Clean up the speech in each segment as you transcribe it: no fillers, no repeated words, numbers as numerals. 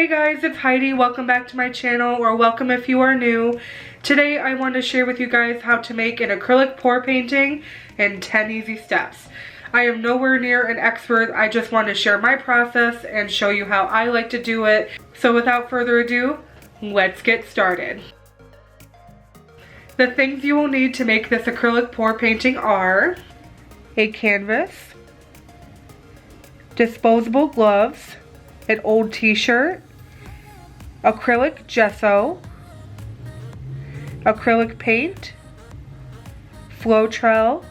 Hey guys, it's Heidi. Welcome back to my channel, or welcome if you are new. Today I want to share with you guys how to make an acrylic pour painting in 10 easy steps. I am nowhere near an expert. I just want to share my process and show you how I like to do it. So without further ado, let's get started. The things you will need to make this acrylic pour painting are a canvas, disposable gloves, an old t-shirt, acrylic gesso, acrylic paint, Floetrol,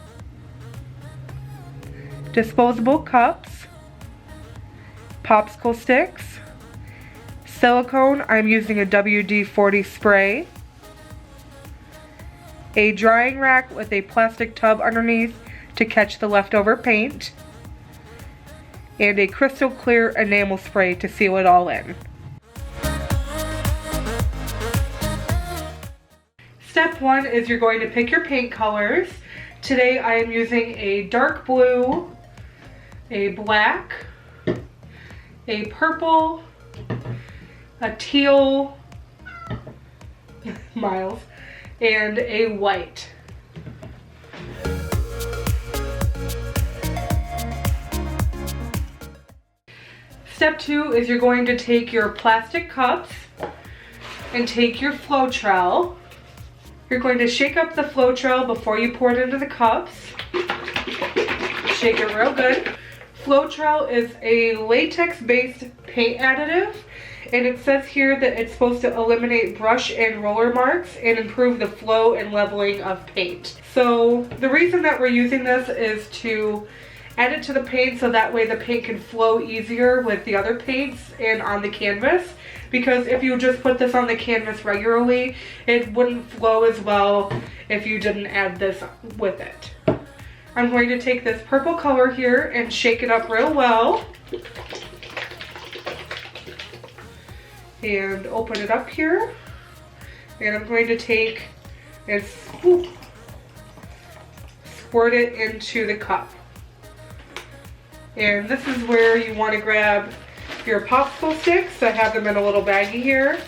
disposable cups, popsicle sticks, silicone, I'm using a WD-40 spray, a drying rack with a plastic tub underneath to catch the leftover paint, and a crystal clear enamel spray to seal it all in. Step 1 is you're going to pick your paint colors. Today I am using a dark blue, a black, a purple, a teal, Miles, and a white. Step 2 is you're going to take your plastic cups and take your Floetrol. You're going to shake up the Floetrol before you pour it into the cups. Shake it real good. Floetrol is a latex-based paint additive, and it says here that it's supposed to eliminate brush and roller marks and improve the flow and leveling of paint. So the reason that we're using this is to add it to the paint so that way the paint can flow easier with the other paints and on the canvas, because if you just put this on the canvas regularly, it wouldn't flow as well if you didn't add this with it. I'm going to take this purple color here and shake it up real well and open it up here, and I'm going to take and squirt it into the cup. And this is where you want to grab your popsicle sticks. I have them in a little baggie here.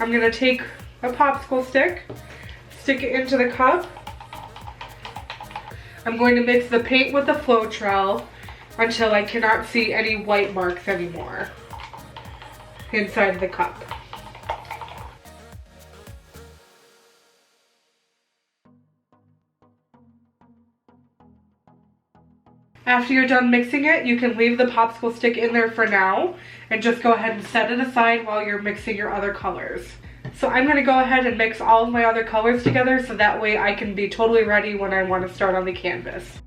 I'm going to take a popsicle stick, stick it into the cup. I'm going to mix the paint with the Floetrol until I cannot see any white marks anymore inside of the cup. After you're done mixing it, you can leave the popsicle stick in there for now and just go ahead and set it aside while you're mixing your other colors. So I'm going to go ahead and mix all of my other colors together so that way I can be totally ready when I want to start on the canvas.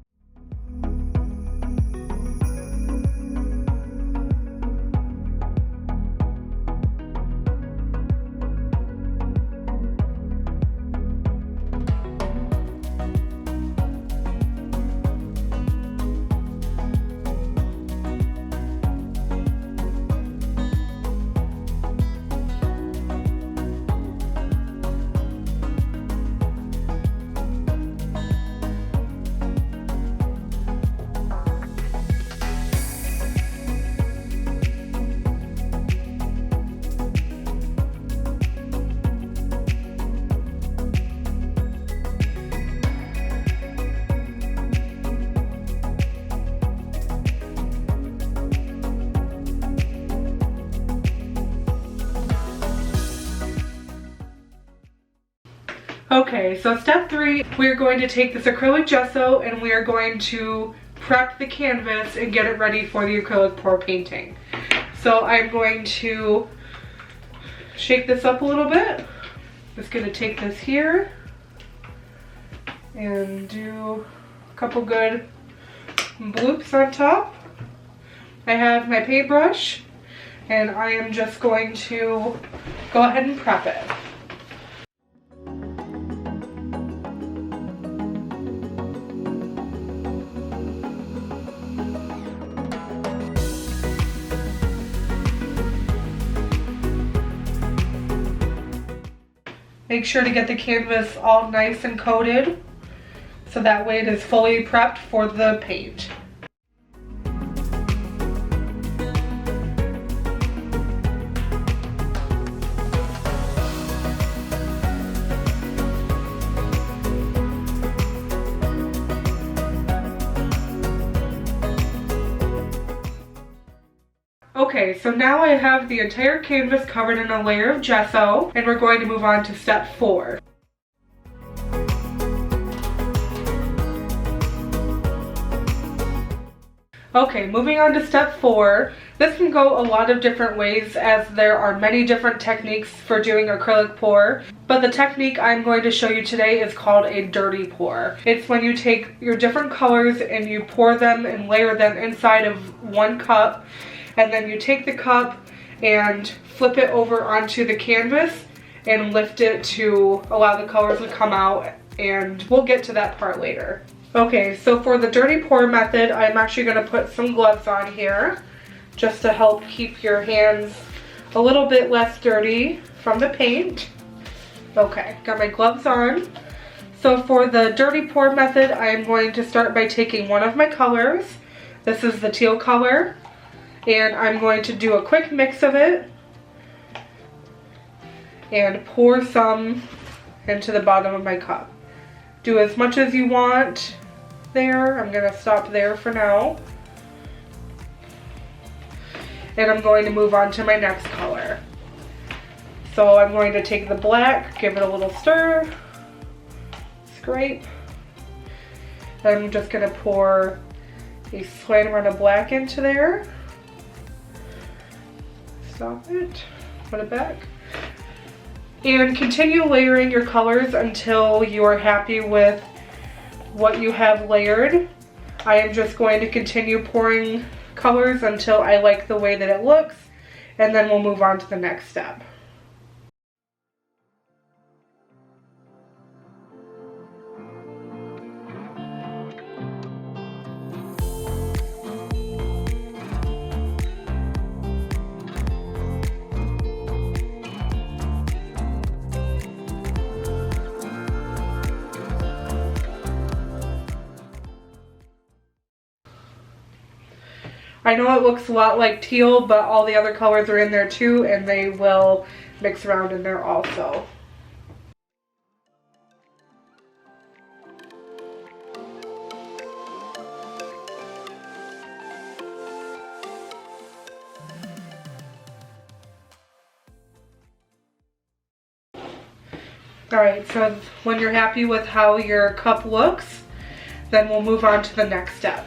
Okay, so step 3, we're going to take this acrylic gesso and we are going to prep the canvas and get it ready for the acrylic pour painting. So I'm going to shake this up a little bit. Just going to take this here and do a couple good bloops on top. I have my paintbrush and I am just going to go ahead and prep it. Make sure to get the canvas all nice and coated so that way it is fully prepped for the paint. Okay, so now I have the entire canvas covered in a layer of gesso, and we're going to move on to step 4. Okay, moving on to step 4. This can go a lot of different ways as there are many different techniques for doing acrylic pour, but the technique I'm going to show you today is called a dirty pour. It's when you take your different colors and you pour them and layer them inside of one cup, and then you take the cup and flip it over onto the canvas and lift it to allow the colors to come out, and we'll get to that part later. Okay, so for the dirty pour method, I'm actually going to put some gloves on here just to help keep your hands a little bit less dirty from the paint. Okay, got my gloves on. So for the dirty pour method, I am going to start by taking one of my colors. This is the teal color, and I'm going to do a quick mix of it and pour some into the bottom of my cup. Do as much as you want there. I'm going to stop there for now. And I'm going to move on to my next color. So I'm going to take the black, give it a little stir, scrape. And I'm just going to pour a slight amount of black into there. Stop it, put it back. And continue layering your colors until you are happy with what you have layered. I am just going to continue pouring colors until I like the way that it looks, and then we'll move on to the next step. I know it looks a lot like teal, but all the other colors are in there too, and they will mix around in there also. Alright, so when you're happy with how your cup looks, then we'll move on to the next step.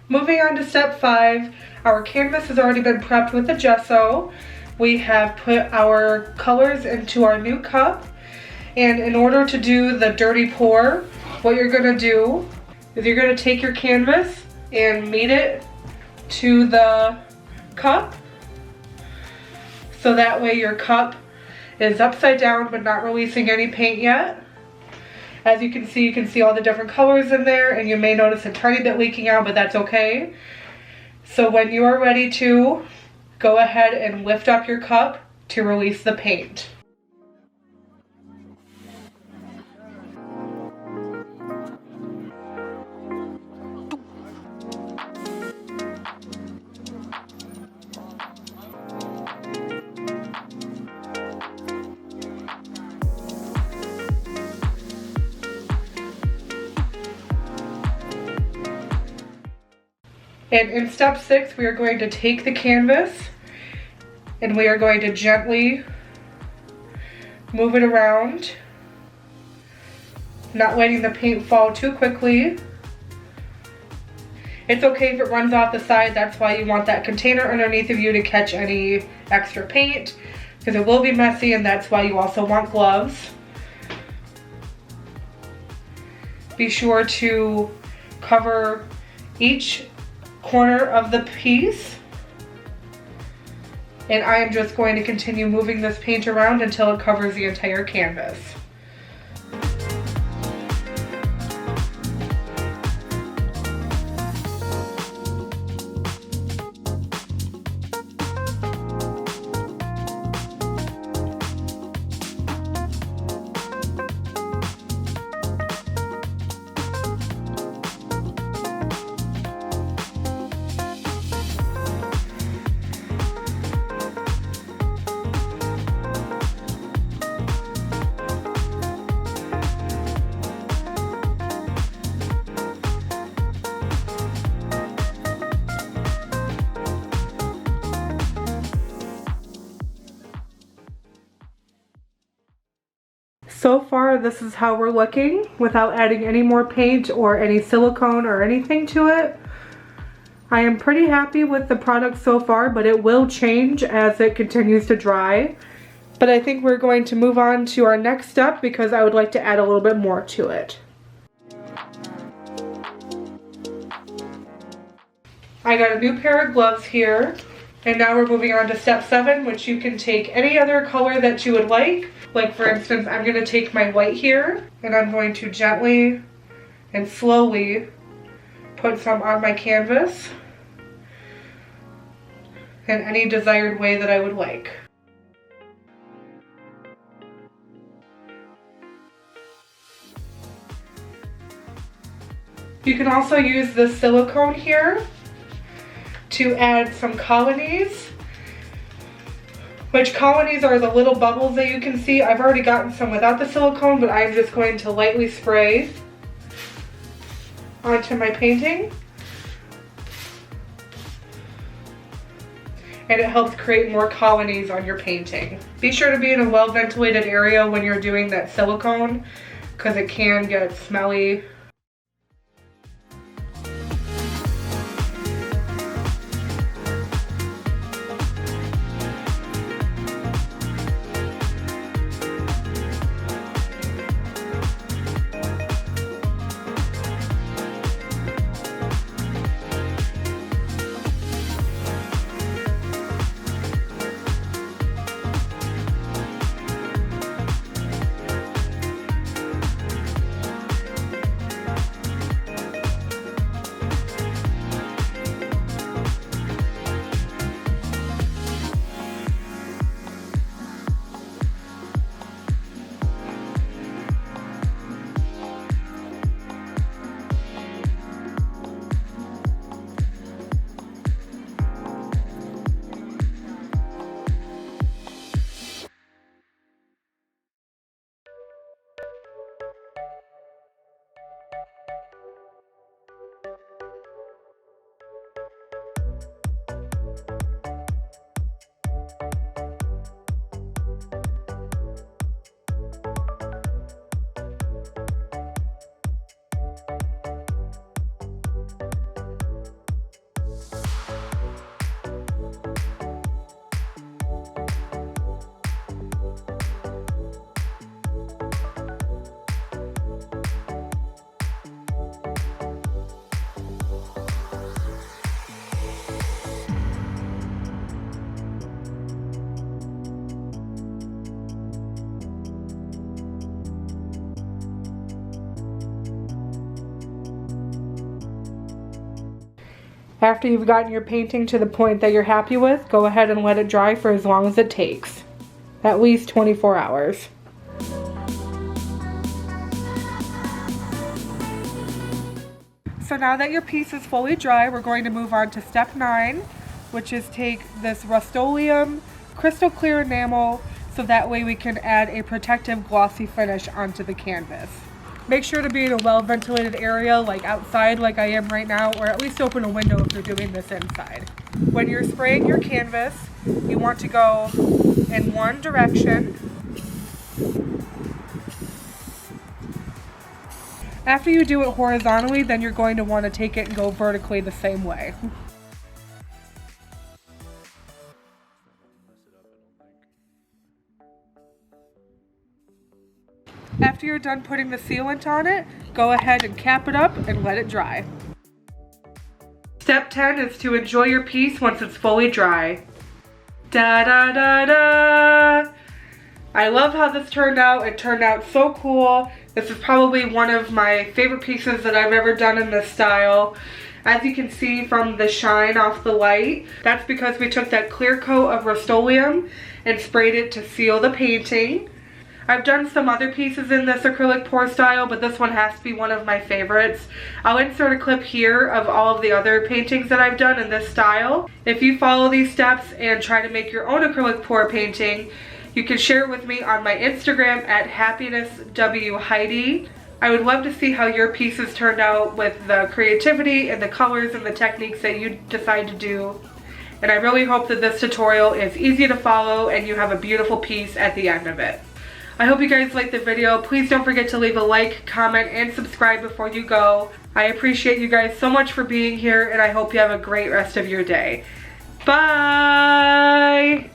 Moving on to step 5, our canvas has already been prepped with the gesso. We have put our colors into our new cup, and in order to do the dirty pour, what you're going to do is you're going to take your canvas and meet it to the cup, so that way your cup is upside down but not releasing any paint yet. As you can see all the different colors in there, and you may notice a tiny bit leaking out, but that's okay. So when you are ready to, go ahead and lift up your cup to release the paint. And in step 6, we are going to take the canvas and we are going to gently move it around, not letting the paint fall too quickly. It's okay if it runs off the side, that's why you want that container underneath of you to catch any extra paint, because it will be messy, and that's why you also want gloves. Be sure to cover each corner of the piece, and I am just going to continue moving this paint around until it covers the entire canvas. So far, this is how we're looking without adding any more paint or any silicone or anything to it. I am pretty happy with the product so far, but it will change as it continues to dry. But I think we're going to move on to our next step because I would like to add a little bit more to it. I got a new pair of gloves here. And now we're moving on to step 7, which you can take any other color that you would like. Like for instance, I'm going to take my white here and I'm going to gently and slowly put some on my canvas in any desired way that I would like. You can also use this silicone here to add some colonies, which colonies are the little bubbles that you can see. I've already gotten some without the silicone, but I'm just going to lightly spray onto my painting. And it helps create more colonies on your painting. Be sure to be in a well-ventilated area when you're doing that silicone because it can get smelly. After you've gotten your painting to the point that you're happy with, go ahead and let it dry for as long as it takes. At least 24 hours. So now that your piece is fully dry, we're going to move on to step 9, which is take this Rust-Oleum crystal clear enamel so that way we can add a protective glossy finish onto the canvas. Make sure to be in a well-ventilated area like outside like I am right now, or at least open a window if you're doing this inside. When you're spraying your canvas, you want to go in one direction. After you do it horizontally, then you're going to want to take it and go vertically the same way. After you're done putting the sealant on it, go ahead and cap it up and let it dry. Step 10 is to enjoy your piece once it's fully dry. Da da da da! I love how this turned out. It turned out so cool. This is probably one of my favorite pieces that I've ever done in this style. As you can see from the shine off the light, that's because we took that clear coat of Rust-Oleum and sprayed it to seal the painting. I've done some other pieces in this acrylic pour style, but this one has to be one of my favorites. I'll insert a clip here of all of the other paintings that I've done in this style. If you follow these steps and try to make your own acrylic pour painting, you can share it with me on my Instagram at happinesswheidi. I would love to see how your pieces turned out with the creativity and the colors and the techniques that you decide to do. And I really hope that this tutorial is easy to follow and you have a beautiful piece at the end of it. I hope you guys liked the video. Please don't forget to leave a like, comment, and subscribe before you go. I appreciate you guys so much for being here, and I hope you have a great rest of your day. Bye!